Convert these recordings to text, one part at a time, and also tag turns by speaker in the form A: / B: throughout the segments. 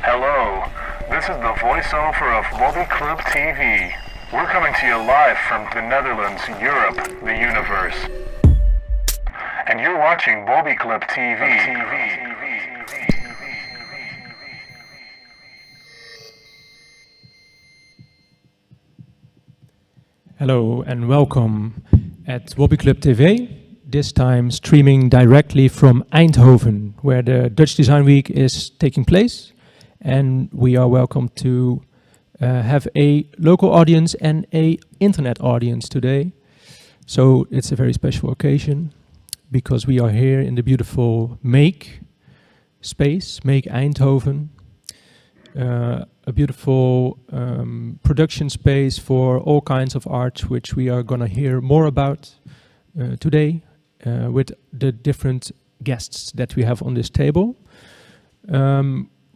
A: Hello, this is the voiceover of Wobby Club TV. We're coming to you live from the Netherlands, Europe, the universe. And you're watching Wobby Club TV.
B: Hello and welcome at Wobby Club TV, this time streaming directly from Eindhoven, where the Dutch Design Week is taking place. And we are welcome to have a local audience and a internet audience today. So it's a very special occasion because we are here in the beautiful Make space, Make Eindhoven. A beautiful production space for all kinds of art, which we are going to hear more about today with the different guests that we have on this table.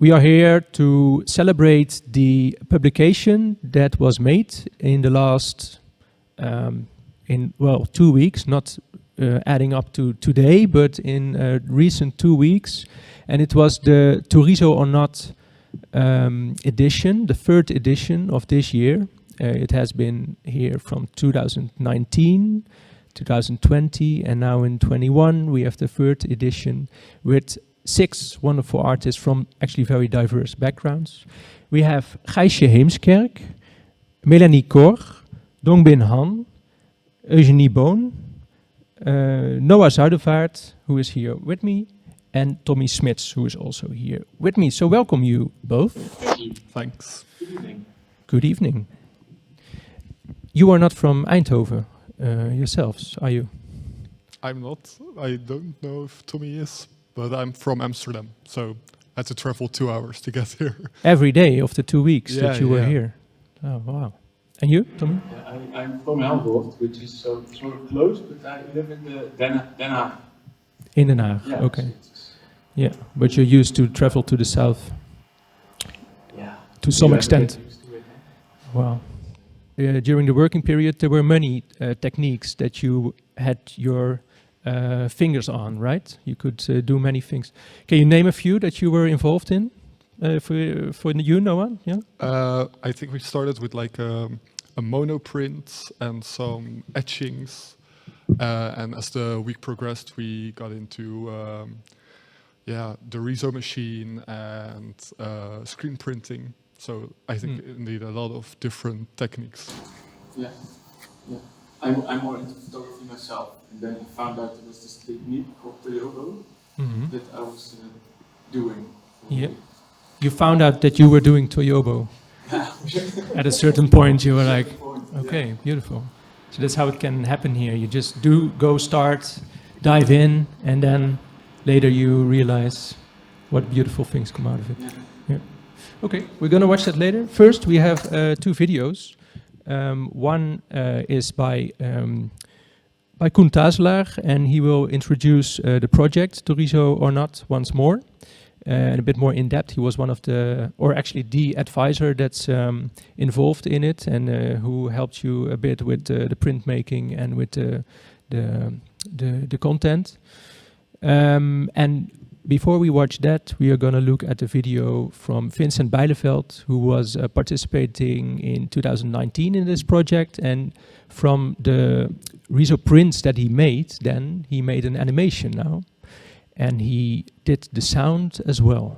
B: We are here to celebrate the publication that was made in the last, 2 weeks, not adding up to today, but in recent 2 weeks. And it was the To Riso or Not edition, the third edition of this year. It has been here from 2019, 2020, and now in 21 we have the third edition with 6 wonderful artists from actually very diverse backgrounds. We have Gijsje Heemskerk, Mélanie Corre, Dongbin Han, Eugenie Boon, Noah Zuidervaart, who is here with me, and Smits, who is also here with me. So welcome you both.
C: Thanks.
D: Good evening.
B: Good evening. You are not from Eindhoven yourselves, are you?
C: I'm not. I don't know if Tommy is, but I'm from Amsterdam, so I had to travel 2 hours to get here.
B: Every day of the 2 weeks
C: Yeah,
B: that you were
C: yeah.
B: here. Oh, wow. And you, Tommy?
D: Yeah, I'm from Helvoort, which is sort of close, but I live in the Den Haag.
B: In Den Haag,
D: Yeah,
B: okay.
D: it's
B: Yeah, but you're used to travel to the south
D: yeah.
B: to some
D: You
B: extent.
D: get used to it, huh?
B: Wow. During the working period, there were many techniques that you had your fingers on, right? You could do many things. Can you name a few that you were involved in? For you, Noah? Yeah.
C: I think we started with like a monoprint and some etchings, and as the week progressed, we got into the Riso machine and screen printing. So I think indeed a lot of different techniques.
D: Yeah. I'm more into photography myself, and then I found out there was this technique called Toyogo that I was doing.
B: Yeah. You found out that you were doing Toyobo. At a certain point, you were like, okay, beautiful. So that's how it can happen here. You just start, dive in, and then later you realize what beautiful things come out of it. Yeah. Okay, we're going to watch that later. First, we have 2 videos. One is by Koen Taselaar, and he will introduce the project, To Riso or Not, once more. And a bit more in depth. He was one of the advisor that's involved in it, and who helped you a bit with the printmaking and with the content. And before we watch that, we are going to look at the video from Vincent Bijleveld, who was participating in 2019 in this project, and from the Riso prints that he made an animation now. And he did the sound as well.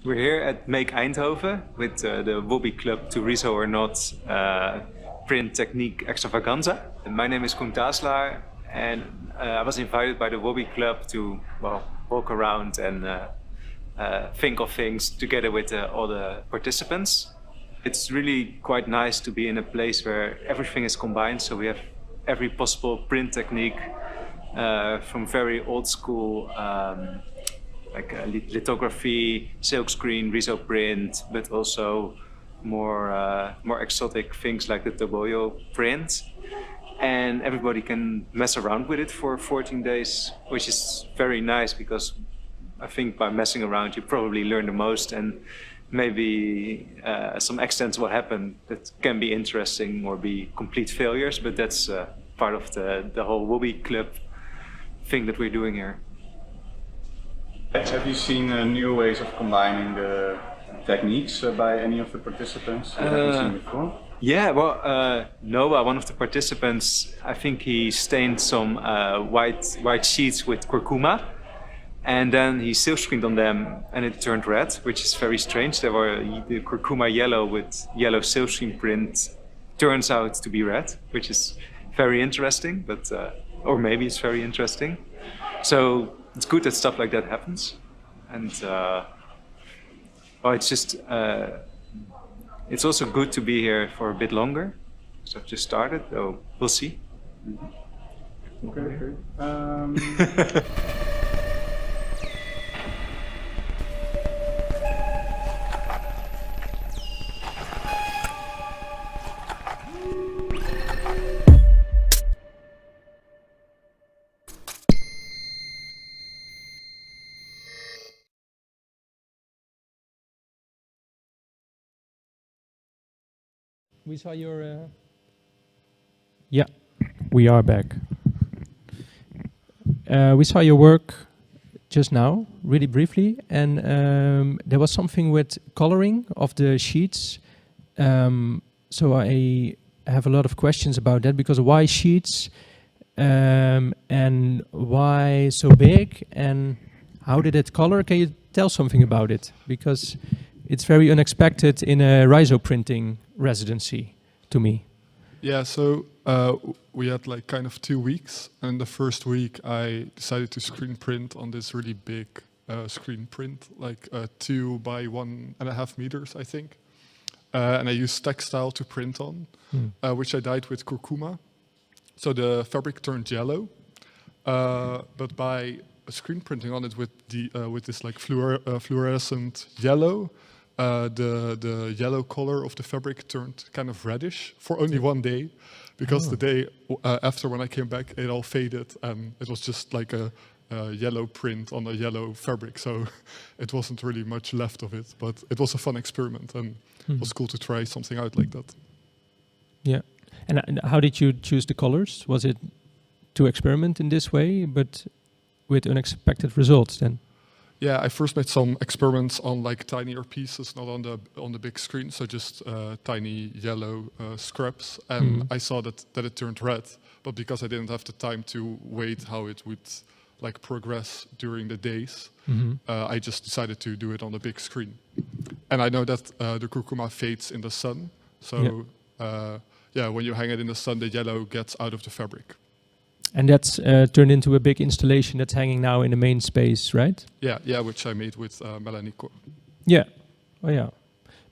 E: We're here at Make Eindhoven with the Wobby Club To Riso or Not print technique extravaganza. And my name is Koen Taselaar, and I was invited by the Wobby Club to walk around and think of things together with all the participants. It's really quite nice to be in a place where everything is combined, so we have every possible print technique from very old school like lithography, silkscreen, riso print, but also more exotic things like the toboyo print. And everybody can mess around with it for 14 days, which is very nice because I think by messing around you probably learn the most, and maybe some accidents will happen that can be interesting or be complete failures, but that's part of the whole Wobby Club thing that we're doing here.
F: Have you seen new ways of combining the techniques by any of the participants that have you seen before?
E: Yeah, well, Noah, one of the participants, I think he stained some white sheets with curcuma, and then he silkscreened on them and it turned red, which is very strange. There were the curcuma yellow with yellow silkscreen print turns out to be red, which is very interesting, but or maybe it's very interesting. So it's good that stuff like that happens, and well, it's just it's also good to be here for a bit longer. So I've just started, so we'll see.
F: Okay.
B: We saw your... Yeah, we are back. We saw your work just now, really briefly, and there was something with coloring of the sheets. So I have a lot of questions about that, because why sheets and why so big, and how did it color? Can you tell something about it? Because it's very unexpected in a riso printing residency to me.
C: Yeah, so we had like kind of 2 weeks, and the first week I decided to screen print on this really big screen print, like 2 by 1.5 meters, I think. And I used textile to print on, which I dyed with curcuma. So the fabric turned yellow, but by screen printing on it with this like fluorescent yellow, the yellow color of the fabric turned kind of reddish for only 1 day, because the day after, when I came back, it all faded and it was just like a yellow print on a yellow fabric. So it wasn't really much left of it, but it was a fun experiment, and it was cool to try something out like that.
B: Yeah. And how did you choose the colors? Was it to experiment in this way, but with unexpected results then?
C: Yeah, I first made some experiments on like tinier pieces, not on the big screen, so just tiny yellow scraps, and I saw that it turned red, but because I didn't have the time to wait how it would like progress during the days, I just decided to do it on the big screen. And I know that the curcuma fades in the sun, so yeah, when you hang it in the sun, the yellow gets out of the fabric.
B: And that's turned into a big installation that's hanging now in the main space, right?
C: Yeah, which I made with Mélanie Corre.
B: Yeah, oh yeah.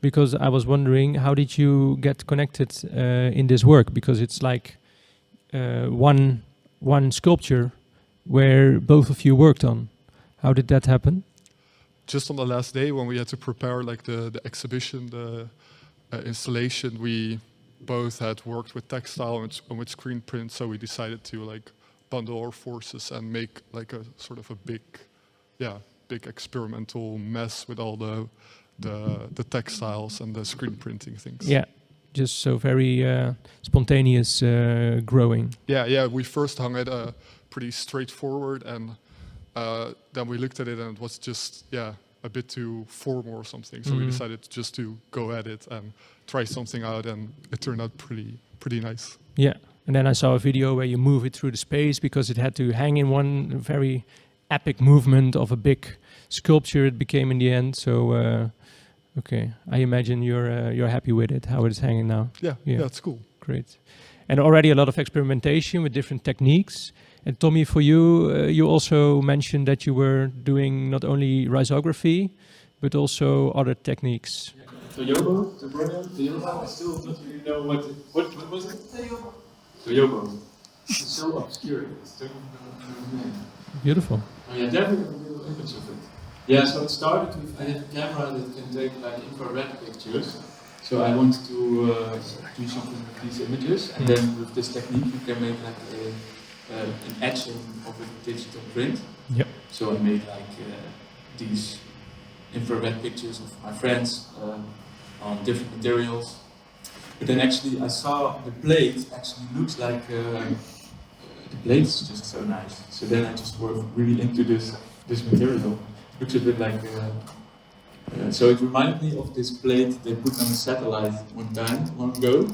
B: Because I was wondering, how did you get connected in this work? Because it's like one sculpture where both of you worked on. How did that happen?
C: just on the last day when we had to prepare like the exhibition, the installation, we both had worked with textile and with screen print, so we decided to like bundle our forces and make like a sort of a big experimental mess with all the textiles and the screen printing things.
B: Yeah, just so very spontaneous growing.
C: Yeah. We first hung it pretty straightforward, and then we looked at it and it was just a bit too formal or something. So we decided just to go at it and try something out, and it turned out pretty nice.
B: Yeah, and then I saw a video where you move it through the space because it had to hang in one very epic movement of a big sculpture it became in the end. So okay, I imagine you're happy with it, how it is hanging now.
C: Yeah, it's cool.
B: Great. And already a lot of experimentation with different techniques. And Tommy, for you, you also mentioned that you were doing not only risography, but also other techniques.
D: Toyobo, the brother, Toyobo, I still don't really know what was it? Toyobo. It's so obscure, I don't know the name.
B: Beautiful.
D: Oh yeah, definitely a little image of it. Yeah, so it started with, I have a camera that can take like infrared pictures. So I wanted to do something with these images, and then with this technique you can make like an etching of a digital print.
B: Yep.
D: So I made like these infrared pictures of my friends on different materials. But then actually I saw the plate actually looks like the plate is just so nice. So then I just worked really into this material. Looks a bit like so it reminded me of this plate they put on a satellite long ago.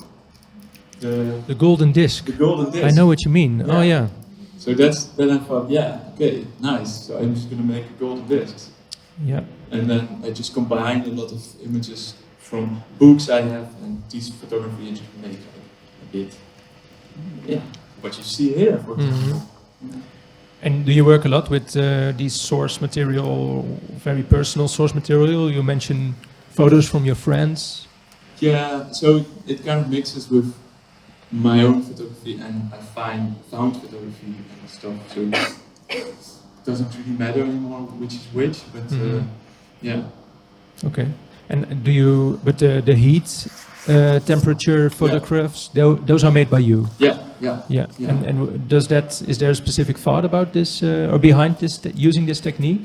B: The golden disc.
D: The golden disc.
B: I know what you mean.
D: Yeah.
B: Oh yeah.
D: So then I thought, okay, nice. So I'm just gonna make a golden disc.
B: Yeah.
D: And then I just combined a lot of images from books I have and these photography and just make a bit. Yeah. What you see here, for example.
B: And do you work a lot with these source material, very personal source material? You mentioned photos from your friends.
D: Yeah, so it kind of mixes with my own photography and I found photography and stuff. So it doesn't really matter anymore which is which, but yeah.
B: Okay. And do you? But the heat, temperature photographs, those are made by you.
D: Yeah.
B: And does that? Is there a specific thought about this or behind this using this technique?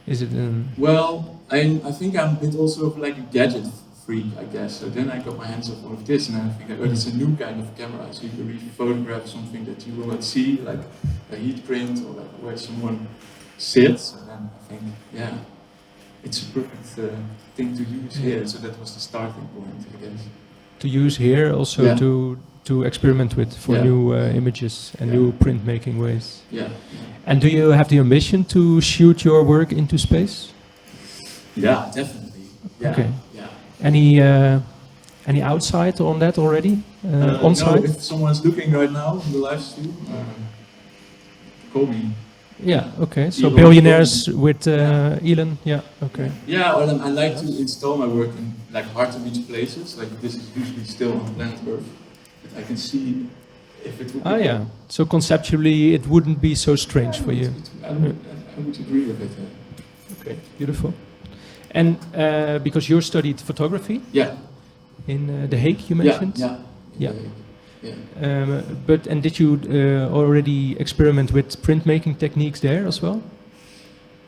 B: Is it?
D: Well, I think I'm a bit also of like a gadget freak, I guess. So then I got my hands on one of this, and I think it's a new kind of camera. So you can really photograph something that you will not see, like a heat print or like where someone sits. And then I think, it's a perfect thing to use here. So that was the starting point, I guess.
B: To use here also to experiment with for new images and new printmaking ways.
D: Yeah.
B: And do you have the ambition to shoot your work into space?
D: Yeah, definitely. Yeah.
B: Okay.
D: Yeah.
B: Any outside on that already? On site?
D: No, if someone's looking right now in the live stream, call me.
B: Yeah, okay. So
D: Elon
B: billionaires with Elon, yeah, okay.
D: Yeah, well, I like to install my work in like hard to reach places. Like this is usually still on planet Earth, but I can see if it would be.
B: Yeah. So conceptually, it wouldn't be so strange for you.
D: I would agree with it.
B: Okay, beautiful. And because you studied photography.
D: Yeah.
B: In The Hague, you mentioned.
D: Yeah.
B: But did you already experiment with printmaking techniques there as well?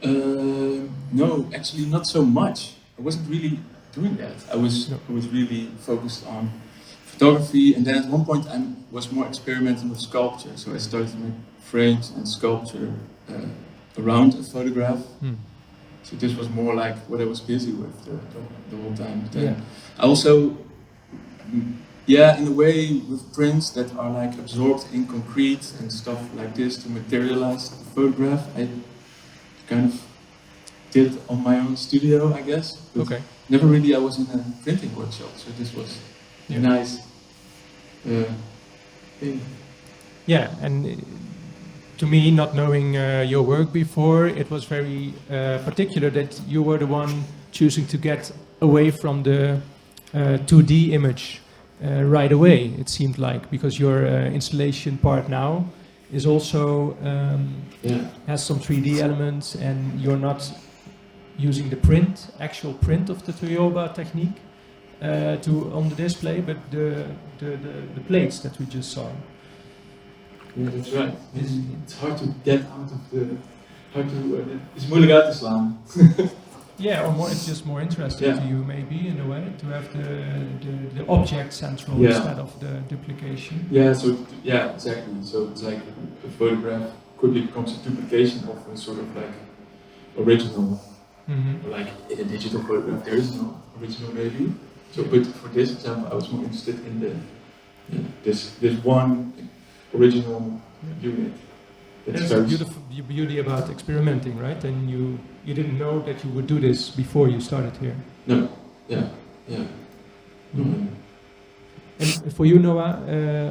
D: No, actually not so much. I wasn't really doing that. I was really focused on photography, and then at one point I was more experimenting with sculpture. So I started to make frames and sculpture around a photograph. So this was more like what I was busy with the whole time. But then I also, in a way, with prints that are like absorbed in concrete and stuff like this to materialize the photograph, I kind of did on my own studio, I guess. But never really I was in a printing workshop, so this was a nice thing.
B: Yeah, and to me, not knowing your work before, it was very particular that you were the one choosing to get away from the 2D image right away, it seemed like, because your installation part now is also
D: Yeah.
B: has some 3D elements, and you're not using the actual print of the Toyoba technique on the display, but the plates that we just saw.
D: Yeah, that's right. It's hard to get out of the. It's moeilijk uit te slaan.
B: Yeah, or more, it's just more interesting
D: Yeah.
B: to you, maybe, in a way, to have the object central
D: Yeah.
B: instead of the duplication.
D: Yeah, exactly. So it's like a photograph quickly becomes a duplication of a sort of like original.
B: Mm-hmm.
D: Like in a digital photograph, there is no original maybe. So, but for this example, I was more interested in this one original unit.
B: That's the beauty about experimenting, right? And you didn't know that you would do this before you started here.
D: No. Yeah.
B: Mm-hmm. And for you, Noah,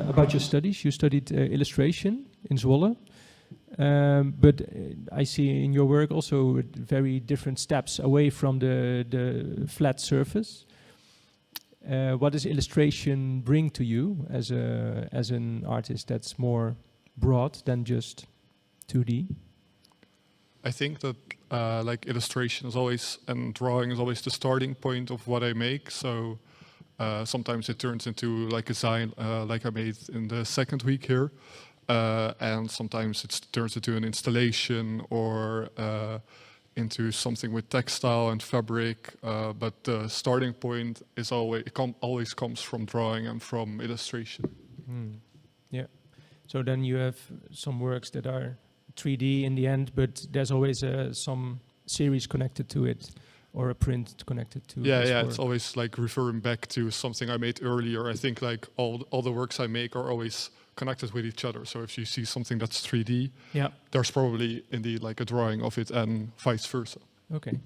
B: about your studies, you studied illustration in Zwolle. But I see in your work also very different steps away from the flat surface. What does illustration bring to you as an artist that's more broad than just 2D?
C: I think that like illustration is always, and drawing is always the starting point of what I make. So sometimes it turns into like a sign like I made in the second week here. And sometimes it turns into an installation or into something with textile and fabric. But the starting point is always comes from drawing and from illustration.
B: Yeah. So then you have some works that are 3D in the end, but there's always some series connected to it, or a print connected to it.
C: Yeah, it's always like referring back to something I made earlier. I think like all the works I make are always connected with each other. So if you see something that's 3D, there's probably indeed like a drawing of it, and vice versa.
B: Okay.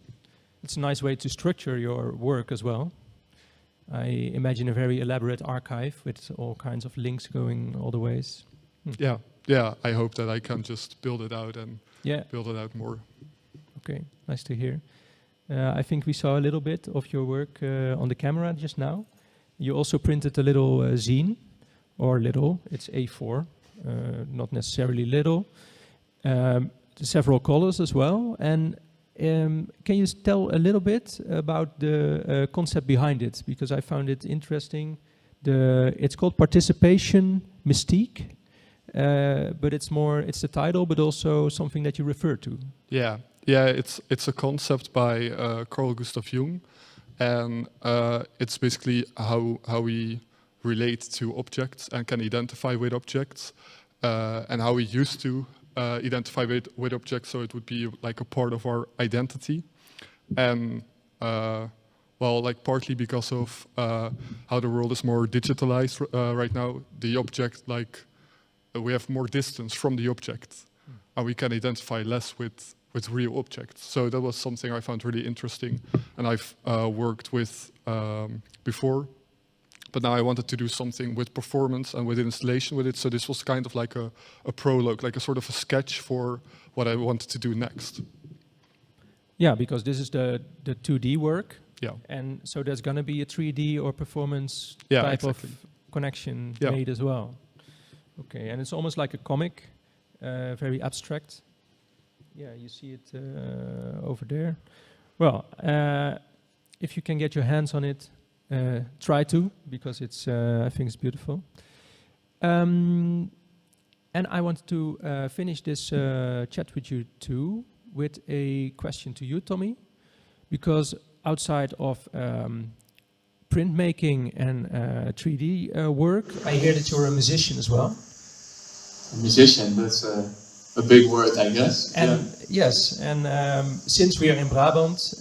B: It's a nice way to structure your work as well. I imagine a very elaborate archive with all kinds of links going all the ways.
C: Yeah, I hope that I can just build it out and build it out more.
B: Okay, nice to hear. I think we saw a little bit of your work on the camera just now. You also printed a little zine, or little, it's A4, not necessarily little. Several colors as well. And can you tell a little bit about the concept behind it? Because I found it interesting. It's called Participation Mystique. But it's the title, but also something that you refer to.
C: Yeah, it's a concept by Carl Gustav Jung, and it's basically how we relate to objects and can identify with objects, and how we used to identify with objects, so it would be like a part of our identity, and like partly because of how the world is more digitalized right now, the object we have more distance from the object, and we can identify less with real objects. So that was something I found really interesting, and I've worked with before, but now I wanted to do something with performance and with installation with it. So this was kind of like a prologue, like a sort of a sketch for what I wanted to do next.
B: Yeah, because this is the 2D work.
C: Yeah.
B: And so there's going to be a 3D or performance type of connection made as well. Okay, and it's almost like a comic, very abstract. Yeah, you see it over there. Well, if you can get your hands on it, try to, because it's I think it's beautiful. And I want to finish this chat with you too with a question to you, Tommy, because outside of printmaking and 3D work, I hear that you're a musician as well.
D: A musician, that's a big word, I guess.
B: And yes, and since we are in Brabant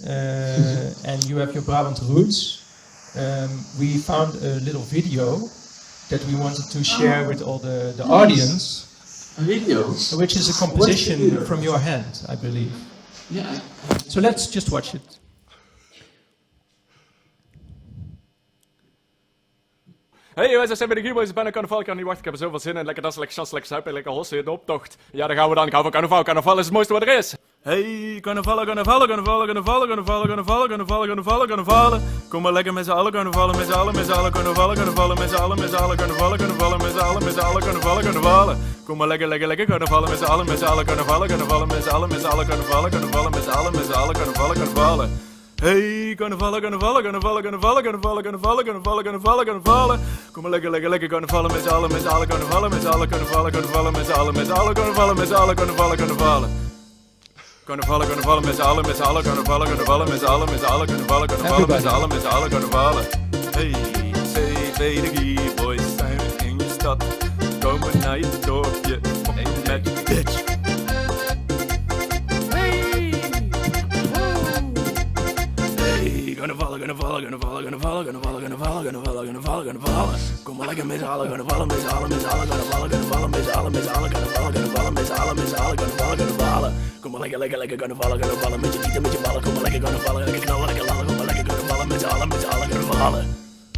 B: and you have your Brabant roots, we found a little video that we wanted to share with all the audience.
D: A video?
B: Which is a composition from your hand, I believe.
D: Yeah.
B: So let's just watch it.
G: Hey jongens, we zijn bij de Greenboys, bijna carnaval. Ik kan niet wachten, ik heb er zoveel zin in. Lekker dansen, lekker chansen, lekker zuipen, lekker hossen in de optocht. Ja, daar gaan we dan. Gaan we carnaval. Carnaval is het mooiste wat er is. Hey, carnavallen, carnavallen, carnavallen, carnavallen, carnavallen, carnavallen, carnavallen, carnavallen, carnavallen. Kom maar lekker met z'n allen, carnavallen, met z'n allen, met z'n allen, carnavallen, carnavallen, met z'n allen, met z'n allen, carnavallen, carnavallen, met z'n allen, met z'n allen, carnavallen, carnavallen. Kom maar lekker, lekker, lekker, carnavallen, met z'n allen, met z'n allen, carnavallen, carnavallen, met z'n allen, met z'n allen, carnavallen, carnavallen, met z'n allen, met z'n allen, carnavallen, carnavallen. Hey, carnavallen, carnavallen, carnavallen, carnavallen, carnavallen, carnavallen, carnavallen, carnavallen, carnavallen. Kom maar lekker, lekker, lekker, carnavallen, met z'n allen, carnavallen, met z'n allen, carnavallen, carnavallen, met z'n allen, met z'n allen, carnavallen, met z'n allen, carnavallen, carnavallen. Carnavallen, carnavallen, met z'n allen, carnavallen, carnavallen, met z'n allen, carnavallen, carnavallen, met z'n allen, carnavallen. Hey, CV de G-boys zijn we in je stad. Komen naar je dorpje, met de bitch. Hey, carnavallen, carnavallen, carnavallen, carnavallen, carnavallen, carnavallen, carnavallen, carnavallen, carnavallen. Kom maar lekker met z'n allen, carnavallen, met z'n allen, carnavallen, carnavallen, met z'n allen, carnavallen, carnavallen, met z'n allen, carnavallen, carnavallen. Kom maar lekker, lekker, lekker, carnavallen, carnavallen, met je tieten, met je ballen. Kom maar lekker, carnavallen, lekker knallen, lekker lallen. Kom maar lekker, carnavallen, met z'n allen, carnavallen.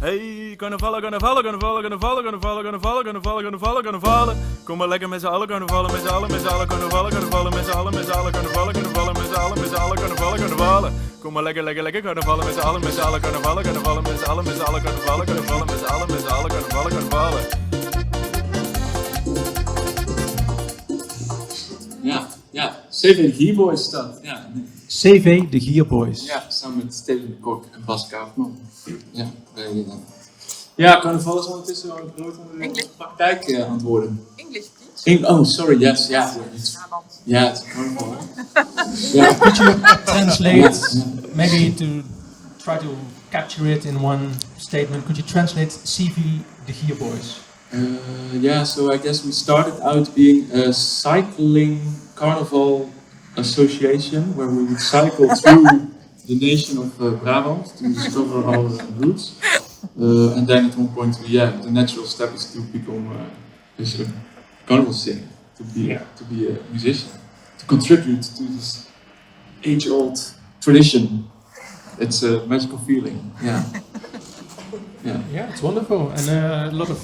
G: Hey, carnavallen, carnavallen, carnavallen, carnavallen, carnavallen, carnavallen, carnavallen, carnavallen, carnavallen. Kom maar lekker met z'n allen, carnavallen, met z'n allen, carnavallen, carnavallen, met z'n allen, carnavallen, carnavallen, met z'n allen, carnavallen, carnavallen. Kom maar lekker, lekker, lekker, carnavallen, met z'n allen, carnavallen, carnavallen, met z'n allen, carnavallen, carnavallen, met z'n allen, carnavallen, carnavallen.
D: Ja, CV de Gierboys staat. Ja, nee.
B: CV de Gierboys.
D: Ja, samen met Steven de Kok en Bas Kaufman. Ja, ja, carnaval is ondertussen wel een groot onder de praktijk aan het worden.
H: English, please.
D: Oh, sorry, yes, yeah. Yeah, it's carnival.
B: Yeah. Could you translate, maybe to try to capture it in one statement, could you translate CV the Gierboys?
D: Yeah, so I guess we started out being a cycling carnival association where we would cycle through the nation of Brabant to discover our roots. And then at one point, the natural step is to become a sort of carnival singer, to be a musician, to contribute to this age-old tradition. It's a magical feeling. Yeah.
B: Yeah, it's wonderful, and a lot of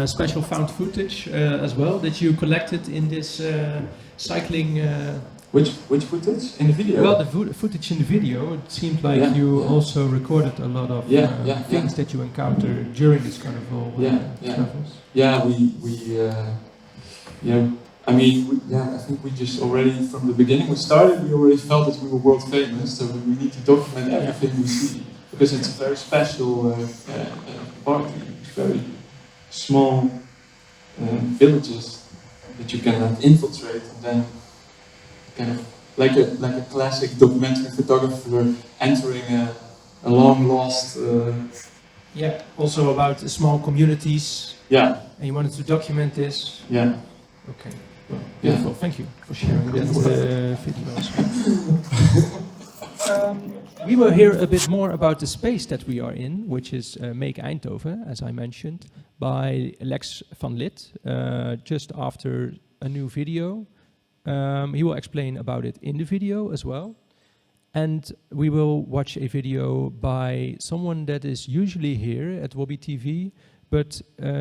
B: special found footage as well that you collected in this cycling.
D: Which footage in the video?
B: Well, the footage in the video. It seemed like you also recorded a lot of things that you encountered during this carnival travels.
D: Yeah, I think we just already from the beginning we already felt that we were world famous, so we need to document everything we see. Because it's a very special party, very small villages that you can infiltrate, and then kind of like a classic documentary photographer entering a long lost.
B: Also about small communities.
D: Yeah.
B: And you wanted to document this.
D: Yeah.
B: Okay. Well, beautiful. Thank you for sharing that videos. We will hear a bit more about the space that we are in, which is Make Eindhoven, as I mentioned, by Lex van Lith, just after a new video. He will explain about it in the video as well. And we will watch a video by someone that is usually here at Wobby TV, but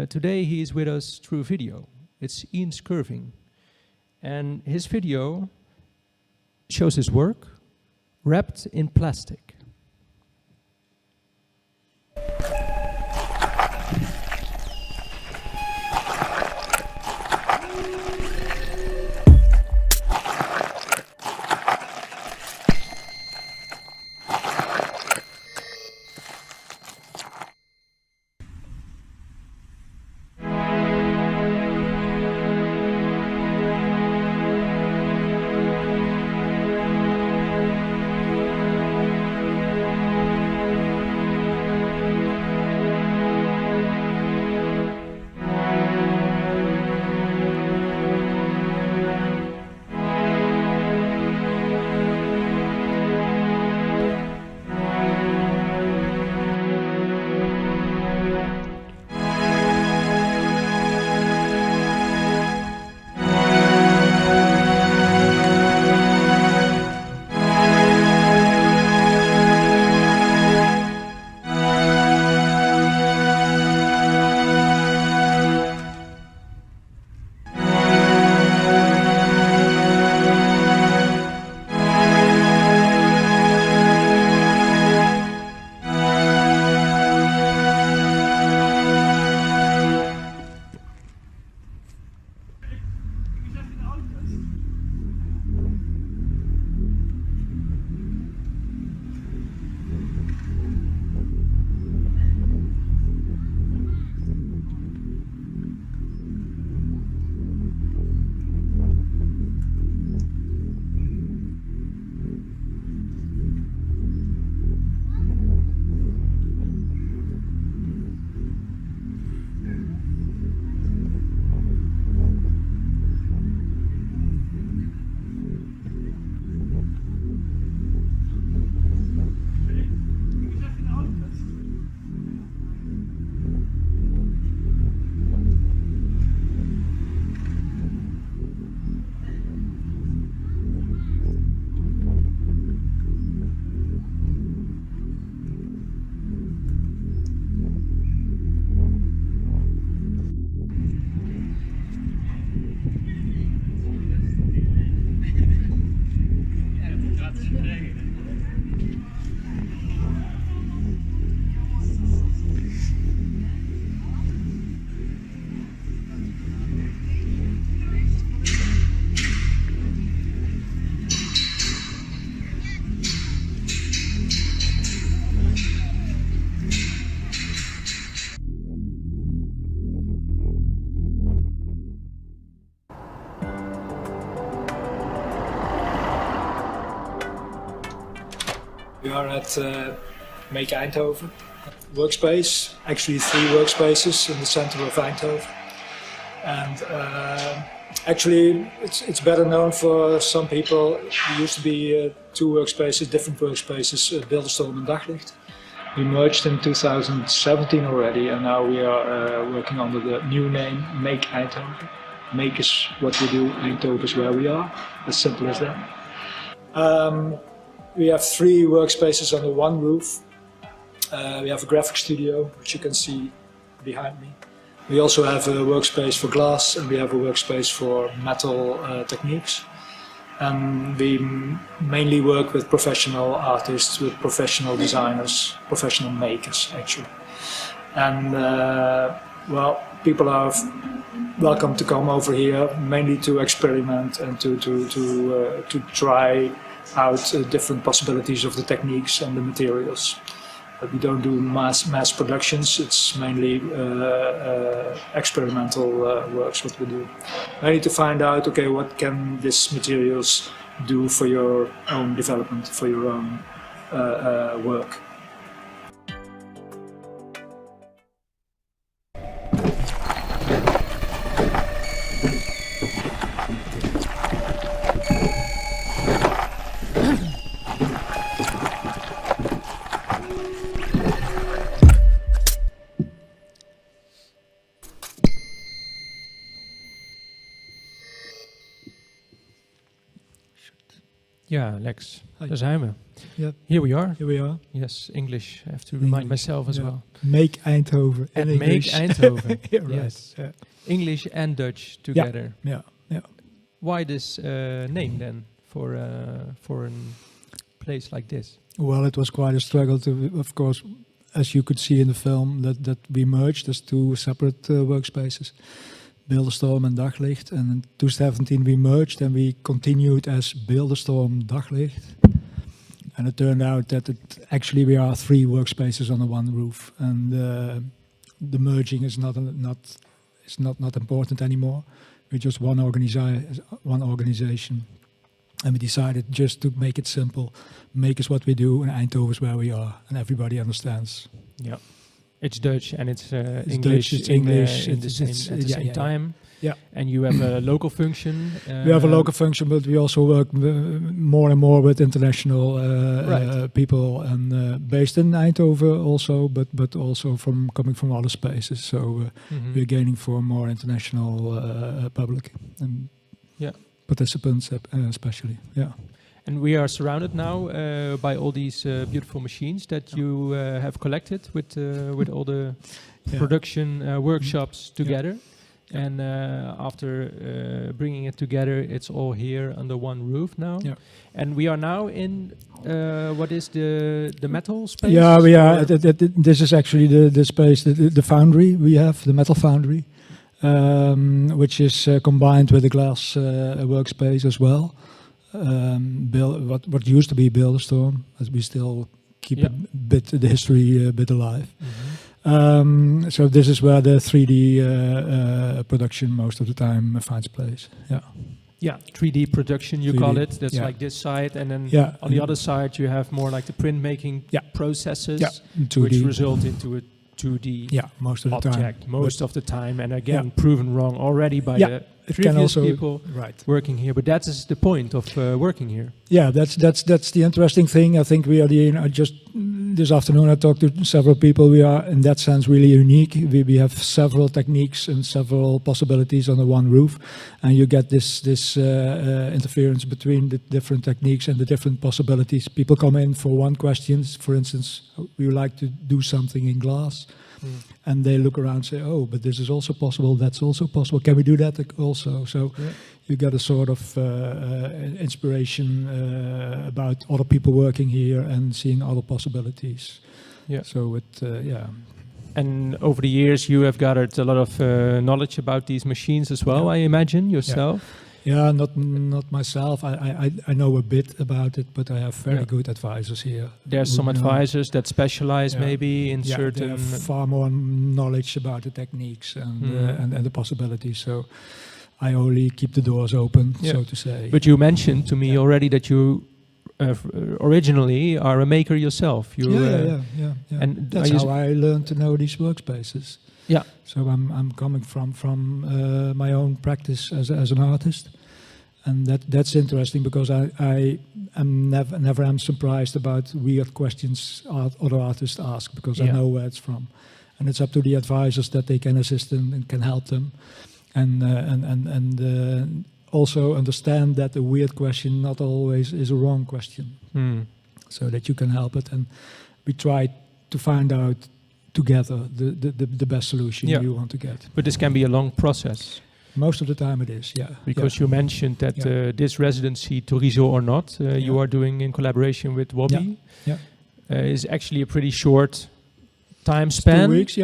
B: today he is with us through video. It's Ian Skirving. And his video shows his work wrapped in plastic.
H: We are at Make Eindhoven workspace, actually 3 workspaces in the center of Eindhoven. And actually it's better known for some people. There used to be 2 workspaces, different workspaces, Beeldenstorm and Daglicht. We merged in 2017 already, and now we are working under the new name Make Eindhoven. Make is what we do, Eindhoven is where we are, as simple as that. We have 3 workspaces under one roof. We have a graphic studio, which you can see behind me. We also have a workspace for glass, and we have a workspace for metal techniques. And we mainly work with professional artists, with professional designers, professional makers actually. And well, people are welcome to come over here, mainly to experiment and to try out different possibilities of the techniques and the materials. But we don't do mass productions. It's mainly experimental works what we do. Mainly to find out, okay, what can these materials do for your own development, for your own work.
B: Yeah, Lex,
I: Hi.
B: daar zijn we.
I: Yep.
B: Here we are.
I: Here we are.
B: Yes, English. I have to remind myself as well.
I: Make Eindhoven.
B: And
I: in
B: Make
I: English.
B: Eindhoven.
I: Yeah, right.
B: Yes.
I: Yeah.
B: English and Dutch together.
I: Yeah.
B: Why this name then for a place like this?
I: Well, it was quite a struggle to, of course, as you could see in the film, that we merged as 2 separate workspaces, Beeldenstorm and Daglicht. And in 2017 we merged and we continued as Beeldenstorm Daglicht. And it turned out that actually we are 3 workspaces under one roof, and the merging is not important anymore. We're just one organization, and we decided just to make it simple. Make is what we do, and Eindhoven is where we are, and everybody understands.
B: Yeah, it's Dutch and it's
I: English.
B: Dutch,
I: It's English.
B: at the same time.
I: Yeah.
B: And you have a local function.
I: We have a local function, but we also work more and more with international people, and based in Eindhoven also, but also coming from other spaces. So we're gaining for a more international public and participants, especially. Yeah.
B: And we are surrounded now by all these beautiful machines that you have collected with all the production workshops together. And after bringing it together, it's all here under one roof now. Yeah. And we are now in what is the metal space?
I: Yeah, we are. This is actually the space, the foundry we have, the metal foundry, which is combined with the glass workspace as well. What used to be Beeldenstorm, as we still keep the history a bit alive. So this is where the 3D production most of the time finds place.
B: Yeah, 3D production you 3D, call it. That's like this side, and then on the other side you have more like the printmaking processes, which result into a 2D
I: most of the
B: object
I: time.
B: Most of the time, and again proven wrong already by the previous people working here. But that is the point of working here.
I: Yeah, that's the interesting thing. I think we are just this afternoon I talked to several people. We are in that sense really unique. We have several techniques and several possibilities under one roof, and you get this interference between the different techniques and the different possibilities. People come in for one question, for instance, we would like to do something in glass. And they look around and say, oh, but this is also possible, that's also possible. Can we do that also? So you get a sort of inspiration about other people working here and seeing other possibilities. Yeah. So
B: And over the years you have gathered a lot of knowledge about these machines as well, I imagine, yourself?
I: Yeah, not myself. I know a bit about it, but I have very good advisors here.
B: There's some advisors that specialize maybe in certain...
I: They have far more knowledge about the techniques and the possibilities. So I only keep the doors open, so to say.
B: But you mentioned to me already that you originally are a maker yourself. You,
I: yeah.
B: And
I: that's how I learned to know these workspaces.
B: Yeah.
I: So I'm coming from my own practice as an artist, and that's interesting because I am never am surprised about weird questions other artists ask, because I know where it's from, and it's up to the advisors that they can assist them and can help them, and also understand that a weird question not always is a wrong question, so that you can help it, and we try to find out together the best solution you want to get.
B: But this can be a long process.
I: Most of the time it is,
B: Because you mentioned that this residency, To Riso or not, you are doing in collaboration with Wobby, is actually a pretty short time span
I: 2 weeks,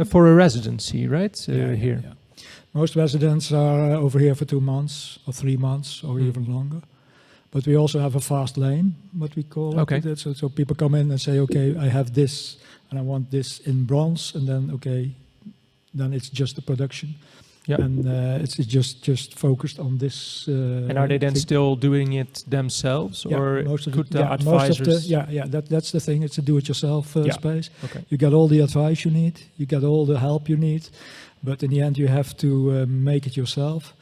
B: for a residency, right? Here.
I: Yeah. Most residents are over here for 2 months or 3 months or even longer. But we also have a fast lane, what we call it. So people come in and say, okay, I have this and I want this in bronze, and then then it's just the production. Yeah. And it's just focused on this.
B: And are they then still doing it themselves, or could the advisors?
I: That's the thing. It's a do-it-yourself space.
B: Okay.
I: You get all the advice you need. You get all the help you need, but in the end, you have to make it yourself,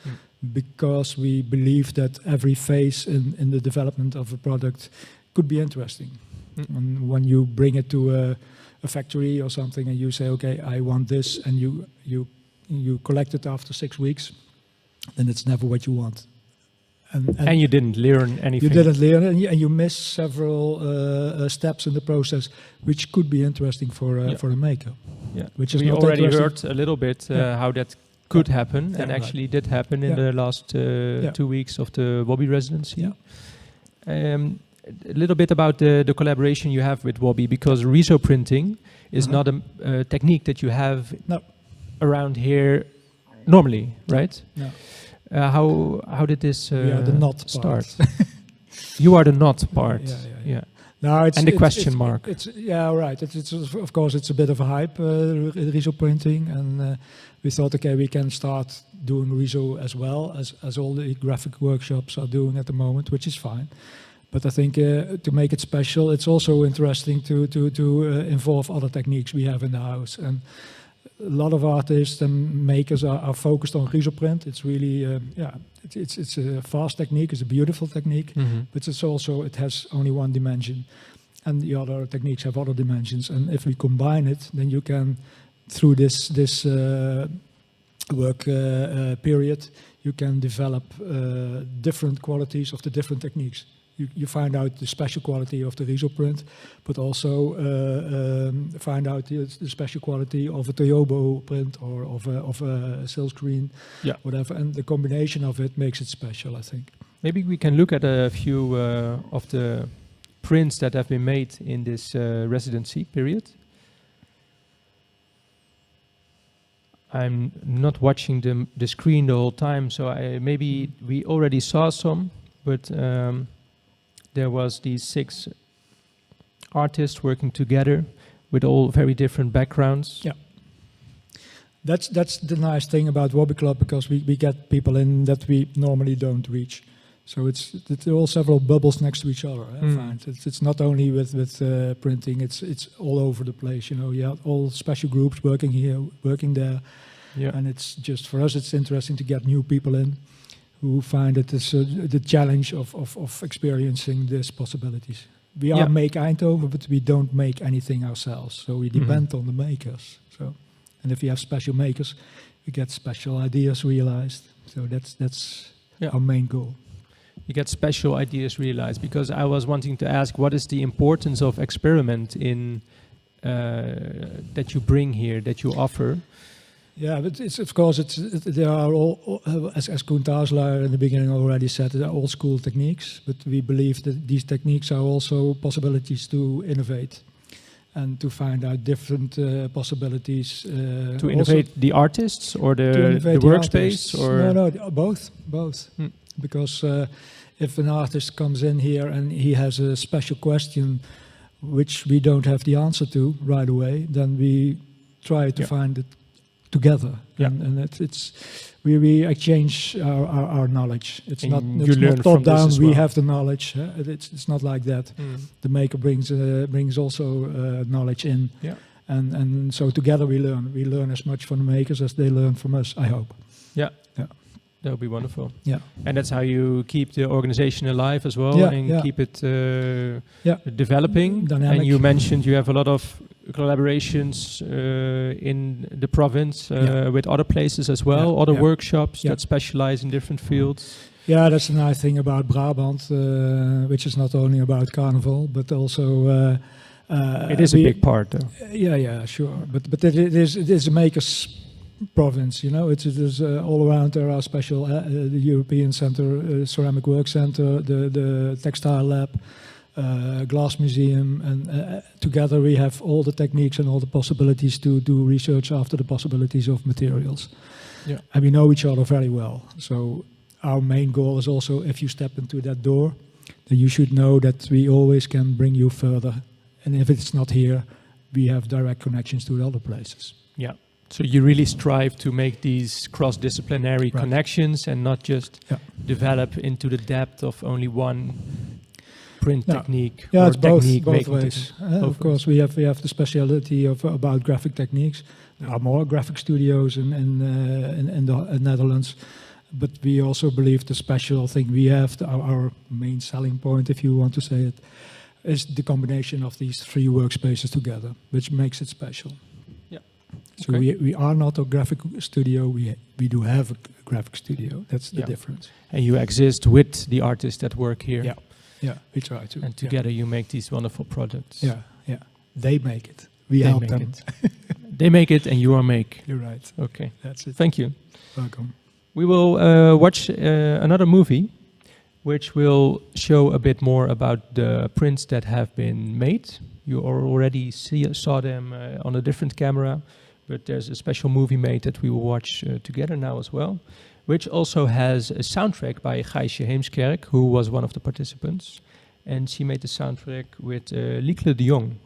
I: because we believe that every phase in the development of a product could be interesting. And when you bring it to a factory or something, and you say, okay, I want this, and you collect it after 6 weeks, then it's never what you want. And
B: you didn't learn anything.
I: You didn't learn, and you miss several steps in the process, which could be interesting for a maker. Yeah,
B: which is we already heard a little bit how that could happen, and actually did happen in the last 2 weeks of the Wobby residency. A little bit about the collaboration you have with Wobby, because riso printing is not a technique that you have around here normally, right?
I: No.
B: How did this
I: the not
B: start? You are the not part. Yeah.
I: No,
B: and the question mark.
I: It's right. It's of course it's a bit of a hype, riso printing, and we thought, okay, we can start doing riso as well as all the graphic workshops are doing at the moment, which is fine. But I think to make it special, it's also interesting to involve other techniques we have in the house. And a lot of artists and makers are focused on riso print. It's really, it's a fast technique. It's a beautiful technique, but it's also, it has only one dimension, and the other techniques have other dimensions. And if we combine it, then you can, through this work period, you can develop different qualities of the different techniques. You find out the special quality of the riso print, but also find out the special quality of a Toyobo print or of a silkscreen, whatever. And the combination of it makes it special, I think.
B: Maybe we can look at a few of the prints that have been made in this residency period. I'm not watching the screen the whole time, so maybe we already saw some, but there was these 6 artists working together with all very different backgrounds.
I: Yeah, that's the nice thing about Wobby Club, because we get people in that we normally don't reach. So it's all several bubbles next to each other. I find it's not only with printing; it's all over the place. You know, you have all special groups working here, working there, and it's just, for us, it's interesting to get new people in who find it is the challenge of experiencing these possibilities. We are Make Eindhoven, but we don't make anything ourselves, so we depend on the makers. So, and if we have special makers, we get special ideas realized. So that's our main goal.
B: You get special ideas realized, because I was wanting to ask, what is the importance of experiment in that you bring here, that you offer?
I: Yeah, but it's, of course, there are all, as Koen Taselaar in the beginning already said, they are old school techniques, but we believe that these techniques are also possibilities to innovate and to find out different possibilities.
B: To innovate the artists or the workspace? Or
I: No, both. Because if an artist comes in here and he has a special question which we don't have the answer to right away, then we try to find it together.
B: Yeah.
I: And it's we exchange our knowledge. It's
B: And
I: not
B: you
I: it's
B: learn
I: not
B: from
I: top
B: this
I: down.
B: as
I: We
B: well.
I: have the knowledge. It's not like that. The maker brings also knowledge in.
B: Yeah.
I: And so together we learn. We learn as much from the makers as they learn from us, I hope.
B: Yeah.
I: Yeah.
B: That would be wonderful.
I: Yeah.
B: And that's how you keep the organization alive as well,
I: Yeah,
B: and
I: yeah.
B: keep it
I: Yeah.
B: developing.
I: Dynamic.
B: And you mentioned you have a lot of collaborations in the province with other places as well,
I: Yeah,
B: other
I: yeah.
B: workshops
I: Yeah.
B: that specialize in different fields.
I: Yeah, that's the nice thing about Brabant, which is not only about carnival, but also...
B: It is a big part, though.
I: Yeah, sure. But it is a maker's province, you know. It is all around. There are special the European Center, Ceramic Work Center, the Textile Lab, Glass Museum, and together we have all the techniques and all the possibilities to do research after the possibilities of materials.
B: Yeah.
I: And we know each other very well. So our main goal is also, if you step into that door, then you should know that we always can bring you further. And if it's not here, we have direct connections to the other places.
B: Yeah. So you really strive to make these cross-disciplinary
I: Right.
B: connections and not just
I: Yeah.
B: develop into the depth of only one print
I: Yeah.
B: technique.
I: Yeah,
B: or
I: it's both
B: making
I: ways.
B: technique. Both
I: Of course, we have the speciality about graphic techniques. There are more graphic studios in the Netherlands, but we also believe the special thing we have, our main selling point, if you want to say it, is the combination of these three workspaces together, which makes it special.
B: Yeah.
I: So
B: Okay.
I: we are not a graphic studio. We do have a graphic studio. That's the
B: Yeah.
I: difference.
B: And you exist with the artists that work here.
I: Yeah, we try to.
B: And together you make these wonderful products.
I: Yeah. They make it. We
B: They
I: help
B: make
I: them.
B: it. They make it and you are make.
I: You're right.
B: Okay.
I: That's it.
B: Thank you.
I: Welcome.
B: We will watch another movie which will show a bit more about the prints that have been made. You already saw them on a different camera, but there's a special movie made that we will watch together now as well, which also has a soundtrack by Gijsje Heemskerk, who was one of the participants. And she made the soundtrack with Liekle de Jong.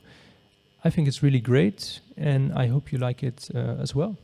B: I think it's really great, and I hope you like it as well.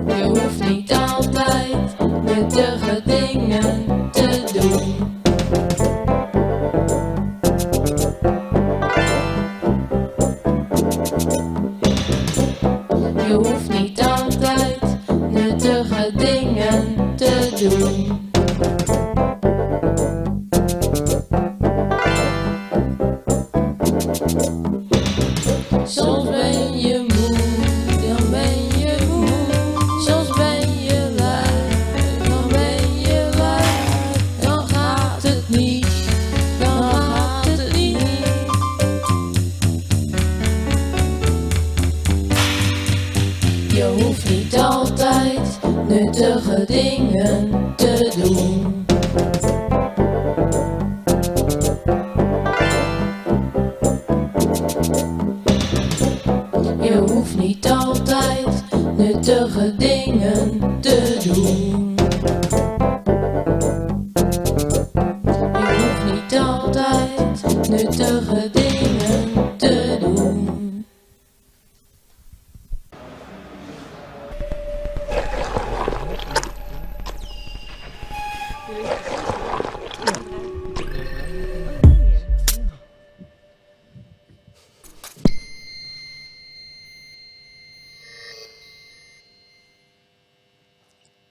J: Je hoeft niet altijd nuttige dingen te doen. Je hoeft niet altijd nuttige dingen te doen. Soms ben je moe, dan ben je moe. Soms ben je lui, dan ben je lui. Dan gaat het niet, dan gaat het niet. Je hoeft niet altijd nuttige dingen te doen. Je hoeft niet altijd nuttige dingen te doen. Je hoeft niet altijd nuttige dingen te doen.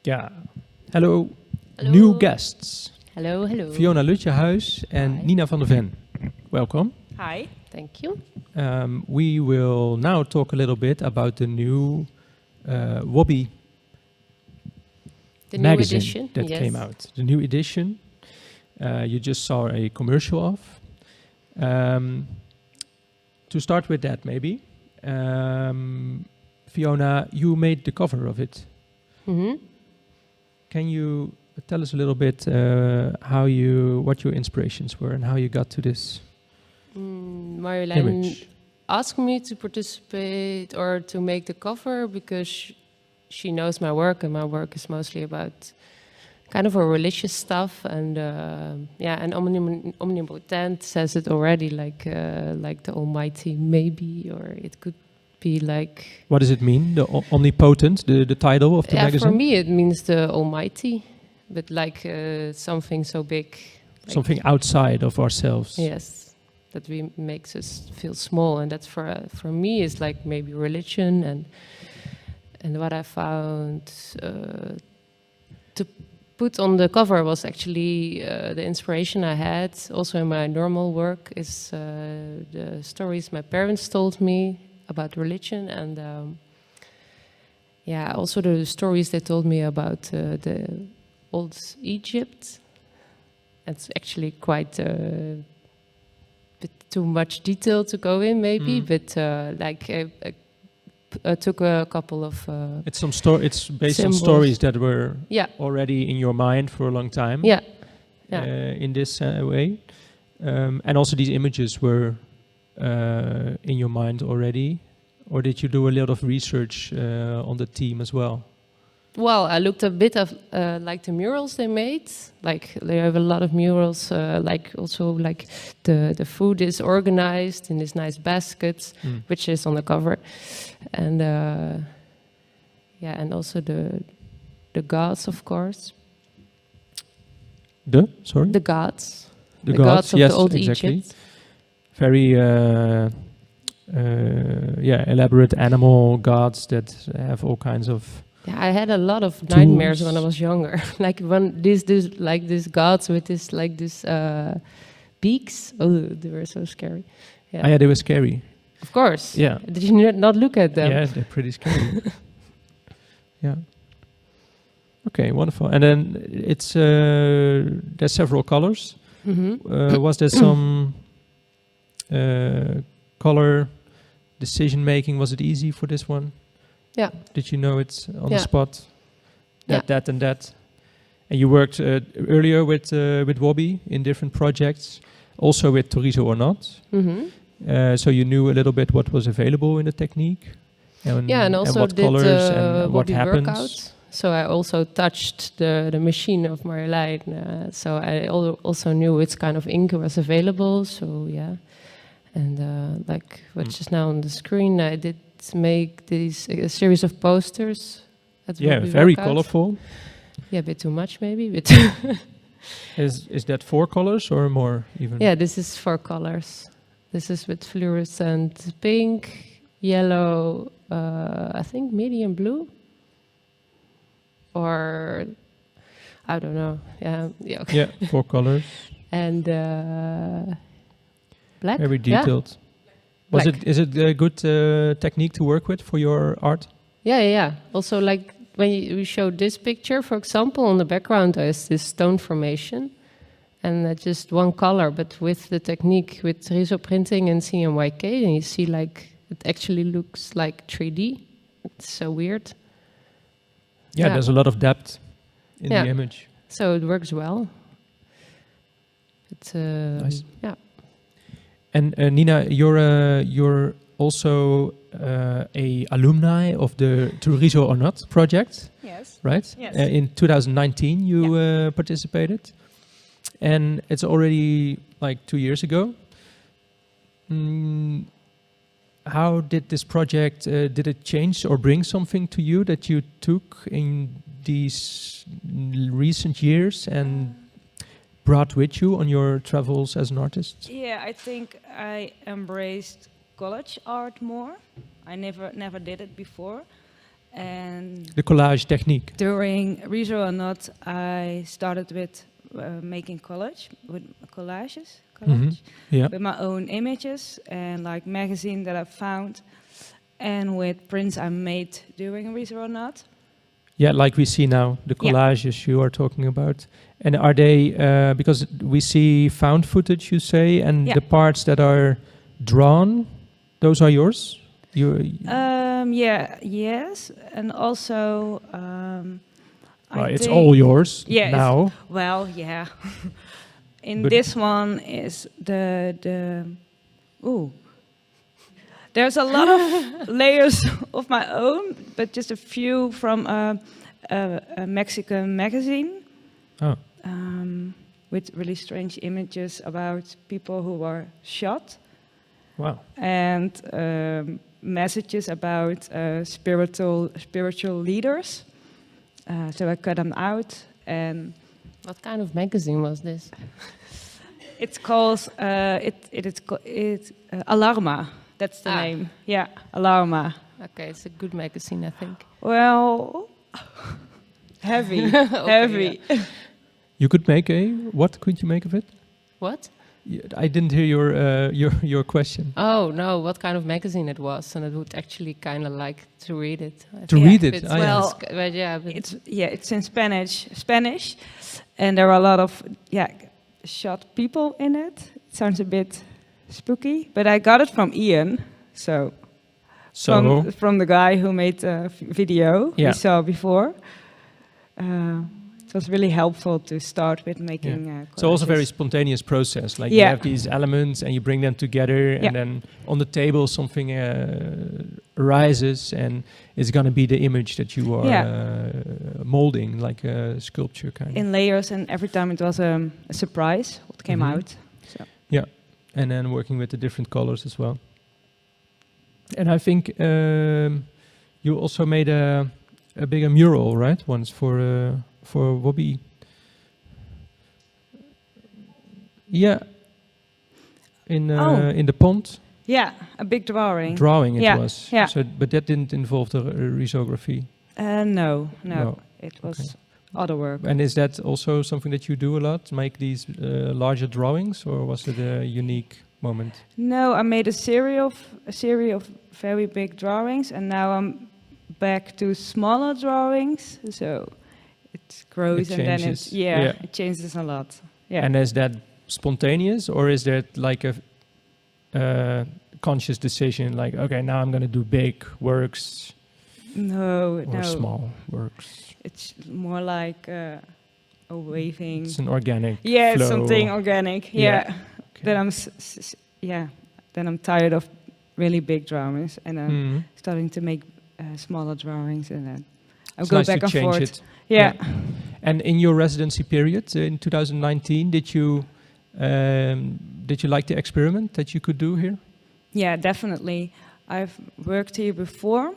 B: Yeah. Hello.
K: Hello.
B: New guests.
K: Hello, hello.
B: Fiona Lutjehuis and
K: Hi.
B: Nina van der Ven. Welcome.
K: Hi. Thank you.
B: We will now talk a little bit about the new Wobby
K: The new
B: magazine
K: edition,
B: that
K: yes.
B: came out. The new edition. You just saw a commercial of. To start with that, maybe. Fiona, you made the cover of it.
K: Mm-hmm.
B: Can you tell us a little bit what your inspirations were and how you got to this
K: Marjolein
B: image?
K: asked me to participate or to make the cover because she knows my work, and my work is mostly about kind of a religious stuff, and and omnipotent says it already, like the Almighty, maybe, or it could be like.
B: What does it mean? The omnipotent, the title of the magazine?
K: For me, it means the Almighty, but like something so big. Like
B: Something outside of ourselves.
K: Yes, that makes us feel small, and that's for me is like maybe religion, and what I found to put on the cover was actually the inspiration I had also in my normal work is the stories my parents told me about religion, and also the stories they told me about the old Egypt. It's actually quite a bit too much detail to go in, maybe, but I took a couple of.
B: It's based
K: symbols.
B: on stories that were
K: Yeah.
B: already in your mind for a long time.
K: Yeah.
B: In this way, and also these images were in your mind already, or did you do a lot of research on the team as well?
K: Well, I looked a bit of like the murals they made. Like they have a lot of murals. Like also like the food is organized in these nice baskets, which is on the cover, and and also the gods, of course.
B: The
K: gods. The gods of
B: yes,
K: the old
B: exactly.
K: Egypt.
B: Very elaborate animal gods that have all kinds of.
K: Yeah, I had a lot of nightmares when I was younger. Like when these gods with this beaks. Oh, they were so scary. Yeah.
B: Yeah, they were scary.
K: Of course.
B: Yeah.
K: Did you not look at them?
B: Yeah, they're pretty scary. Yeah. Okay, wonderful. And then it's there's several colors.
K: Mm-hmm.
B: Was there some color decision making? Was it easy for this one?
K: Yeah.
B: Did you know it on the
K: Yeah.
B: spot? That and that. And you worked earlier with Wobby in different projects, also with To Riso or not.
K: Mm-hmm.
B: So you knew a little bit what was available in the technique.
K: And also
B: what
K: did
B: colors and what
K: Wobby
B: happens.
K: workout. So I also touched the machine of Marjolein. So I also knew which kind of ink was available. So yeah. And like what's just now on the screen, I did make a series of posters.
B: Very colorful.
K: Yeah, a bit too much maybe. But
B: Is that 4 colors or more even?
K: Yeah, this is 4 colors. This is with fluorescent pink, yellow, I think medium blue, or I don't know. Yeah. Okay.
B: Yeah, 4 colors.
K: And black.
B: Very detailed.
K: Yeah.
B: Is it a good technique to work with for your art?
K: Yeah. Also, like when we showed this picture, for example, on the background there's this stone formation, and just one color, but with the technique with riso printing and CMYK, and you see like it actually looks like 3D. It's so weird.
B: Yeah, there's a lot of depth in the image.
K: So it works well. It's
B: nice.
K: Yeah.
B: And Nina, you're also a alumni of the To Riso or Not project.
L: Yes.
B: Right?
L: Yes.
B: In 2019 you participated. And it's already like 2 years ago. How did this project, did it change or bring something to you that you took in these recent years and brought with you on your travels as an artist?
L: Yeah, I think I embraced college art more. I never did it before. And
B: The collage technique.
L: during Riso or Not, I started with making collages,
B: Yeah.
L: with my own images and like magazine that I found, and with prints I made during Riso or Not.
B: Yeah, like we see now, the collages you are talking about. And are they, because we see found footage, you say, and the parts that are drawn, those are yours?
L: Yes, and also
B: It's all yours
L: yeah,
B: now.
L: Well, yeah. In
B: But
L: this one is the there's a lot of layers of my own, but just a few from a Mexican magazine.
B: Oh.
L: With really strange images about people who were shot.
B: Wow.
L: And messages about spiritual leaders. So I cut them out. And
K: what kind of magazine was this?
L: It's called Alarma. That's the name. Yeah, Alarma.
K: Okay, it's a good magazine, I think.
L: Well, heavy, heavy.
K: Yeah.
B: You could make what could you make of it?
K: What?
B: I didn't hear your question.
K: Oh no! What kind of magazine it was, and I would actually kind of like to read it.
B: Read it?
L: Well,
K: but
L: it's in Spanish, and there are a lot of shot people in it. It sounds a bit spooky, but I got it from Ian, so from the guy who made the video we saw before. It was really helpful to start with making
B: so also very spontaneous process, like you have these elements and you bring them together and then on the table something arises and it's going to be the image that you are molding, like a sculpture kind of.
L: In layers, and every time it was a surprise what came out. So.
B: Yeah, and then working with the different colors as well. And I think you also made a bigger mural, right? Once for Wobby. Yeah. In the pond.
L: Yeah, a big drawing.
B: Drawing it was.
L: Yeah.
B: So, but that didn't involve the risography.
L: No. It was other work.
B: And is that also something that you do a lot? Make these larger drawings, or was it a unique moment?
L: No, I made a series of very big drawings, and now I'm back to smaller drawings. So it grows and then it changes a lot. Yeah.
B: And is that spontaneous, or is that like a conscious decision? Like, okay, now I'm going to do big works.
L: No,
B: or small works.
L: It's more like a waving.
B: It's an organic.
L: Yeah,
B: flow.
L: It's something organic. Yeah.
B: Okay.
L: Then I'm tired of really big drawings, and I'm starting to make smaller drawings, and then I'll go
B: nice
L: back
B: to
L: and
B: change
L: forth.
B: It.
L: Yeah.
B: And in your residency period in 2019, did you like the experiment that you could do here?
L: Yeah, definitely. I've worked here before,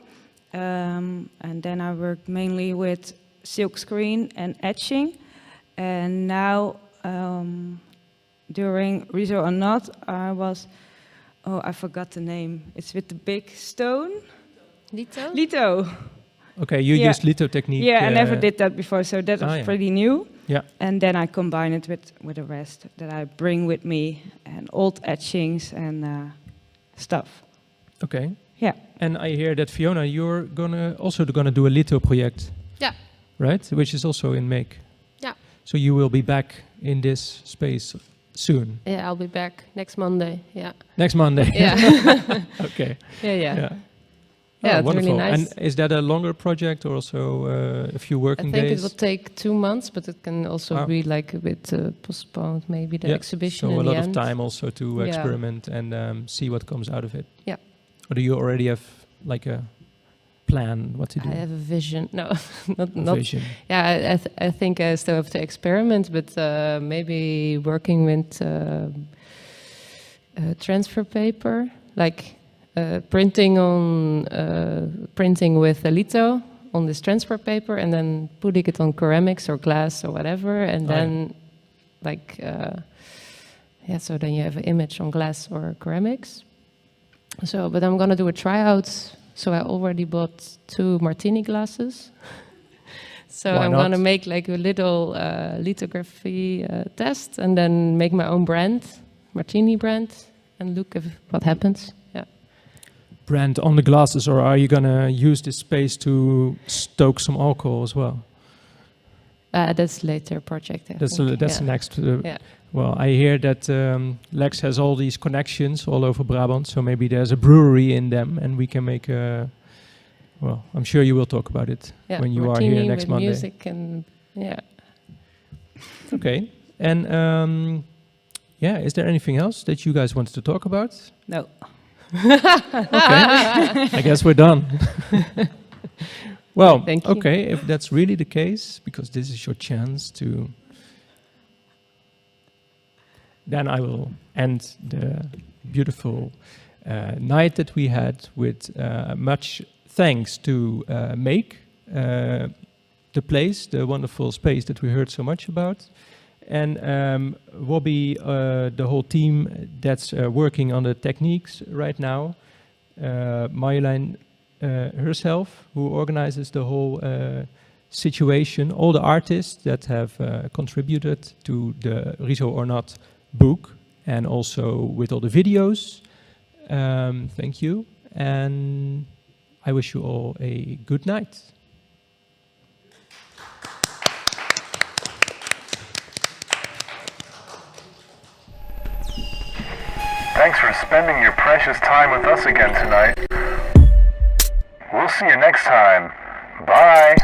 L: and then I worked mainly with silkscreen and etching, and now during Riso or Not, I forgot the name. It's with the big stone. Lito.
B: Okay, you used litho technique.
L: Yeah, I never did that before, so that was pretty new.
B: Yeah.
L: And then I combine it with the rest that I bring with me, and old etchings and stuff.
B: Okay.
L: Yeah.
B: And I hear that Fiona, you're also gonna do a litho project.
K: Yeah.
B: Right, which is also in Make.
K: Yeah.
B: So you will be back in this space soon.
K: Yeah, I'll be back next Monday. Yeah.
B: Next Monday.
K: Yeah.
B: Okay.
K: Yeah.
B: Yeah,
K: it's
B: wonderful.
K: really nice.
B: And is that a longer project or also a few working days?
K: I think it will take 2 months, but it can also be like a bit postponed, maybe the exhibition.
B: So
K: in
B: a lot
K: the
B: of
K: end.
B: time also to experiment and see what comes out of it.
K: Yeah.
B: Or do you already have like a plan what to do?
K: I have a vision. No, not
B: vision.
K: Yeah, I think I still have to experiment, but maybe working with transfer paper, like. Printing with a litho on this transfer paper, and then putting it on ceramics or glass or whatever, and then so then you have an image on glass or ceramics. So, but I'm gonna do a tryout So I already bought 2 martini glasses. So
B: Why
K: I'm
B: not?
K: gonna make like a little lithography test, and then make my own brand, martini brand, and look if what happens. Yeah.
B: Brand on the glasses, or are you gonna use this space to stoke some alcohol as well?
K: That's later project. I think.
B: That's the next.
K: Yeah.
B: Well, I hear that Lex has all these connections all over Brabant, so maybe there's a brewery in them, and we can make a. Well, I'm sure you will talk about it
K: Yeah,
B: when you are
K: martini
B: here next
K: with
B: Monday.
K: music and yeah.
B: Okay, and yeah, is there anything else that you guys wanted to talk about?
L: No.
B: Okay, I guess we're done. Well,
K: Thank you.
B: okay, if that's really the case, because this is your chance to, then I will end the beautiful night that we had with much thanks to Make, the place, the wonderful space that we heard so much about, and Wobby, the whole team that's working on the techniques right now, Marjolein herself, who organizes the whole situation, all the artists that have contributed to the Riso or Not book, and also with all the videos. Thank you, and I wish you all a good night.
A: Thanks for spending your precious time with us again tonight. We'll see you next time. Bye.